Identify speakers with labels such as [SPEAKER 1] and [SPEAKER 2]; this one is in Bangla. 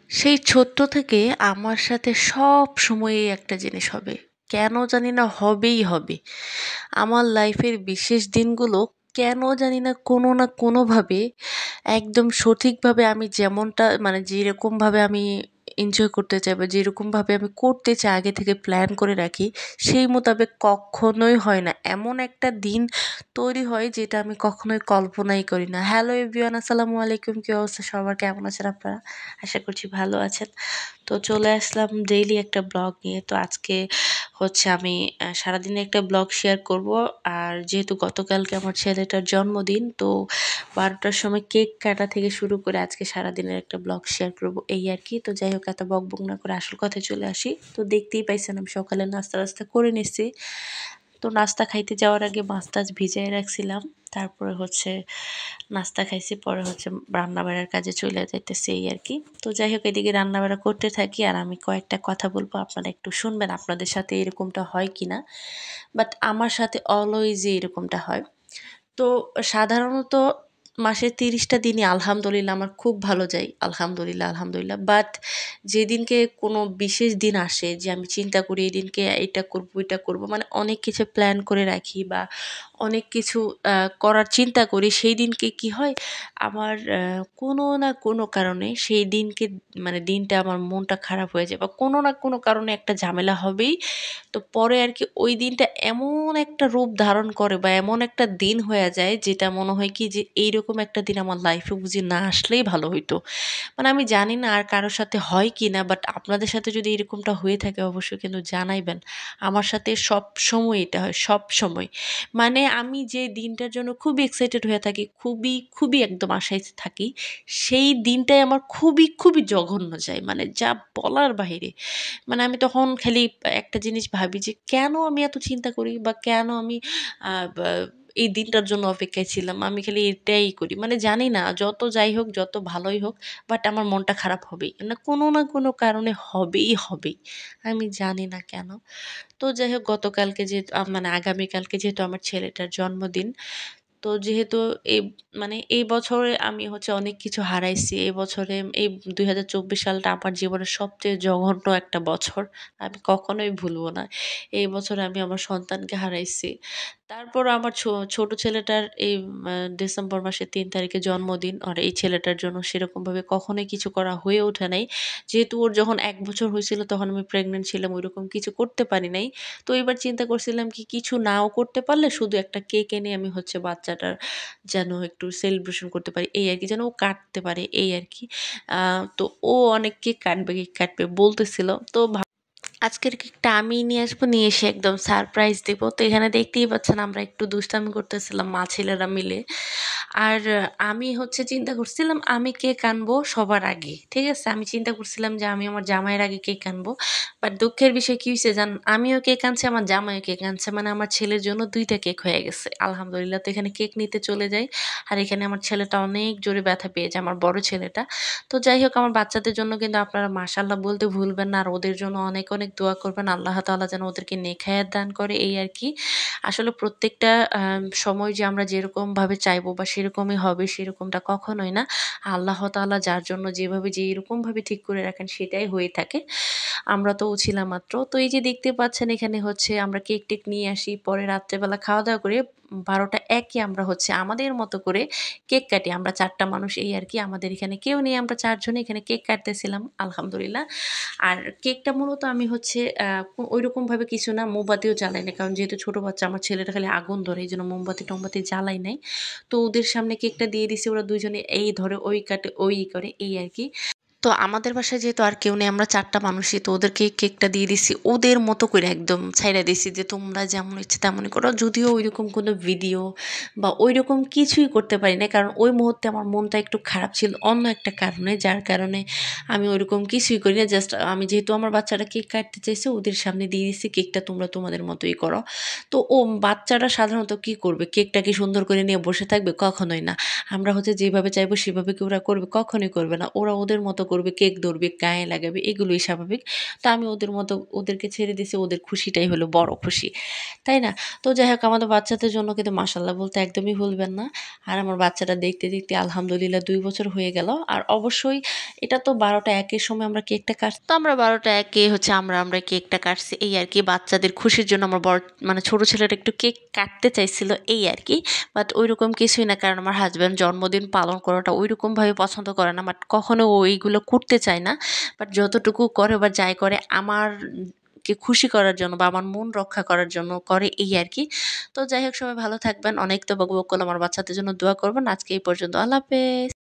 [SPEAKER 1] সেই ছোট্ট থেকে আমার সাথে সব সময়ই একটা জিনিস হবে। কেন জানি না হবেই হবে। আমার লাইফের বিশেষ দিনগুলো কেন জানি না কোনোভাবে একদম সঠিকভাবে আমি যেমনটা মানে যেরকমভাবে আমি এনজয় করতে চাই বা যেরকমভাবে আমি করতে চাই আগে থেকে প্ল্যান করে রাখি, সেই মোতাবেক কখনোই হয় না। এমন একটা দিন তৈরি হয় যেটা আমি কখনোই কল্পনাই করি না। হ্যালো এভরিওয়ান, আসসালামু আলাইকুম। কি অবস্থা সবার, কেমন আছেন আপনারা? আশা করছি ভালো আছেন। তো চলে আসলাম ডেইলি একটা ব্লগ নিয়ে। তো আজকে হচ্ছে আমি সারাদিনে একটা ব্লগ শেয়ার করব। আর যেহেতু গতকালকে আমার ছেলেটার জন্মদিন, তো 12টার সময় কেক কাটা থেকে শুরু করে আজকে সারাদিনের একটা ব্লগ শেয়ার করব, এই আর কি। তো যাই হোক, এত বকবক না করে আসল কথায় চলে আসি। তো দেখতেই পাইছেন আমি সকালে নাস্তা করে নিছি। তো নাস্তা খাইতে যাওয়ার আগে মাছ টাছ ভিজাই রাখছিলাম। তারপরে হচ্ছে নাস্তা খাইছি, পরে হচ্ছে রান্নাবাড়ার কাজে চলে যাইতেছি, এই আর কি। তো যাই হোক, এদিকে রান্নাবাড়া করতে থাকি আর আমি কয়েকটা কথা বলবো, আপনারা একটু শুনবেন আপনাদের সাথে এরকমটা হয় কিনা। বাট আমার সাথে অলওয়েজই এরকমটা হয়। তো সাধারণত মাসের 30টা দিনই আলহামদুলিল্লাহ আমার খুব ভালো যায়। আলহামদুলিল্লাহ। বাট যেদিনকে কোনো বিশেষ দিন আসে যে আমি চিন্তা করি এই দিনকে এটা করব, ওইটা করব, মানে অনেক কিছু প্ল্যান করে রাখি বা অনেক কিছু করার চিন্তা করি, সেই দিনকে কি হয় আমার কোনো না কোনো কারণে সেই দিনকে মানে দিনটা আমার মনটা খারাপ হয়ে যায় বা কোনো না কোনো কারণে একটা ঝামেলা হবেই। তো পরে আর কি ওই দিনটা এমন একটা রূপ ধারণ করে বা এমন একটা দিন হয়ে যায় যেটা মনে হয় কি যে এইরকম একটা দিন আমার লাইফে বুঝি না আসলেই ভালো হইতো। মানে আমি জানি না আর কারোর সাথে হয় কি না, বাট আপনাদের সাথে যদি এরকমটা হয়ে থাকে অবশ্যই কিন্তু জানাইবেন। আমার সাথে সব সময় এটা হয়, সব সময়। মানে আমি যে দিনটার জন্য খুবই এক্সাইটেড হয়ে থাকি, খুবই একদম আশায় থাকি, সেই দিনটাই আমার খুবই জঘন্য যায়, মানে যা বলার বাহিরে। মানে আমি তখন খালি একটা জিনিস ভাবি যে কেন আমি এত চিন্তা করি বা কেন আমি এই দিনটার জন্য অপেক্ষায় ছিলাম। আমি খালি এটাই করি, মানে জানি না, যত যাই হোক যত ভালোই হোক, বাট আমার মনটা খারাপ হবেই না কোনো কারণে হবেই। আমি জানি না কেন। তো যাই হোক, গতকালকে যে মানে আগামীকালকে যেহেতু আমার ছেলেটার জন্মদিন, তো যেহেতু এই মানে এই বছরে আমি হচ্ছে অনেক কিছু হারাইছি। এই বছরে এই 2024 সালটা আমার জীবনের সবচেয়ে জঘন্য একটা বছর। আমি কখনোই ভুলবো না। এই বছরে আমি আমার সন্তানকে হারাইছি। তারপরও আমার ছোট ছেলেটার এই ডিসেম্বর মাসের ৩ তারিখে জন্মদিন। আর এই ছেলেটার জন্য সেরকমভাবে কখনোই কিছু করা হয়ে ওঠে নাই। যেহেতু ওর যখন ১ বছর হইছিল তখন আমি প্রেগন্যান্ট ছিলাম, ওইরকম কিছু করতে পারি নাই। তো এবার চিন্তা করছিলাম কি কিছু নাও করতে পারলে শুধু একটা কেক এনে আমি হচ্ছে বাচ্চাটার যেন একটু সেলিব্রেশন করতে পারি, এই আরকি। যেন ও কাটতে পারে, এই আরকি। তো ও অনেক কেক কাটবে বলতেছিল। তো আজকের কেকটা আমিই নিয়ে আসবো, নিয়ে এসে একদম সারপ্রাইজ দিব। তো এখানে দেখতেই পাচ্ছেন আমরা একটু দুষ্টামি করতেছিলাম মা ছেলেরা মিলে। আর আমি হচ্ছে চিন্তা করছিলাম আমি কেক আনবো সবার আগে। ঠিক আছে? আমি চিন্তা করছিলাম যে আমি আমার জামাইয়ের আগে কেক আনবো। বাট দুঃখের বিষয় কি হইছে জানেন? আমিও কেক আনছি, আমার জামাইও কেক আনছে। মানে আমার ছেলের জন্য ২ টা কেক হয়ে গেছে। আলহামদুলিল্লাহ। তো এখানে কেক নিতে চলে যাই। আর এখানে আমার ছেলেটা অনেক জোরে ব্যথা পেয়েছে, আমার বড় ছেলেটা। তো যাই হোক, আমার বাচ্চাদের জন্য কিন্তু আপনারা মাশাআল্লাহ বলতে ভুলবেন না। আর ওদের জন্য অনেক দোয়া করবেন। আল্লাহ তাআলা যেন ওদেরকে নেক হায়াত দান করে, এই আরকি। আসলে প্রত্যেকটা সময় যে আমরা যেরকমভাবে চাইবো বা সেরকমই হবে সেরকমটা কখনোই না। আল্লাহ তাআলা যার জন্য যেভাবে যেইরকমভাবে ঠিক করে রাখেন সেটাই হয়ে থাকে। আমরা তো উছিলা মাত্র। তো এই যে দেখতে পাচ্ছেন এখানে হচ্ছে আমরা কেক-টেক নিয়ে আসি। পরে রাত্রেবেলা খাওয়া-দাওয়া করে ১২টা ১ এ আমরা হচ্ছে আমাদের মতো করে কেক কাটি। আমরা ৪ টা মানুষ, এই আরকি। আমাদের এখানে কেউ নেই, আমরা ৪ জনে এখানে কেক কাটতেছিলাম আলহামদুলিল্লাহ। আর কেকটা মূলত আমি হচ্ছে ঐরকমভাবে কিছু না, মোমবাতিও জ্বালাই নাই। কারণ যেহেতু ছোট বাচ্চা, আমার ছেলেটা খালি আগুন ধরে, এইজন্য মোমবাতি-টোমবাতি জ্বালাই নাই। তো ওদের সামনে কেকটা দিয়ে দিছি। ওরা ২ জনে এই ধরে, ওই কাটে, ওই করে, এই আরকি। তো আমাদের বাসায় যেহেতু আর কেউ নেই, আমরা ৪ টা মানুষই। তো ওদেরকে কেকটা দিয়ে দিছি। ওদের মতো করে একদম ছাইড়া দিছি যে তোমরা যেমন ইচ্ছে তেমনই করো। যদিও ঐরকম কোনো ভিডিও বা ঐরকম কিছুই করতে পারি নাই। কারণ ওই মুহূর্তে আমার মনটা একটু খারাপ ছিল অন্য একটা কারণে। যার কারণে আমি ওইরকম কিছুই করি না। জাস্ট আমি যেহেতু আমার বাচ্চারা কেক কাটতে চাইছে ওদের সামনে দিয়ে দিছি কেকটা, তোমরা তোমাদের মতোই করো। তো বাচ্চারা সাধারণত কি করবে? কেকটা কি সুন্দর করে নিয়ে বসে থাকবে? কখনোই না। আমরা হচ্ছে যেভাবে চাইবো সেভাবে কি ওরা করবে? কখনোই করবে না। ওরা ওদের মতো করে করবে, কেক ধরবে, গায়ে লাগাবে, এগুলোই স্বাভাবিক। তো আমি ওদের মতো ওদেরকে ছেড়ে দিছি, ওদের খুশিটাই হলো বড় খুশি, তাই না? তো যাই হোক, আমাদের বাচ্চাদের জন্য কিন্তু মাশাল্লাহ বলতে একদমই ভুলবেন না। আর আমার বাচ্চাটা দেখতে দেখতে আলহামদুলিল্লাহ 2 বছর হয়ে গেল। আর অবশ্যই এটা তো 12টা 1-এর সময় আমরা কেকটা কাটছি, তো আমরা 12টা 1-এ হচ্ছে আমরা কেকটা কাটছি, এই আর কি। বাচ্চাদের খুশির জন্য আমার বড় মানে ছোট ছেলেটা একটু কেক কাটতে চাইছিল, এই আর কি। বাট ওইরকম কিছুই না, কারণ আমার হাজব্যান্ড জন্মদিন পালন করাটা ওইরকমভাবে পছন্দ করে না, বাট কখনো ও এইগুলো করতে চায় না। বাট যতটুকু করে বা যাই করে আমার কে খুশি করার জন্য বা আমার মন রক্ষা করার জন্য করে, এই আর কি। তো যাই হোক, সবাই ভালো থাকবেন। অনেক তো বকবক করলাম, আমার বাচ্চাদের জন্য দোয়া করবেন। আজকে এই পর্যন্ত, আল্লাহ হাফেজ।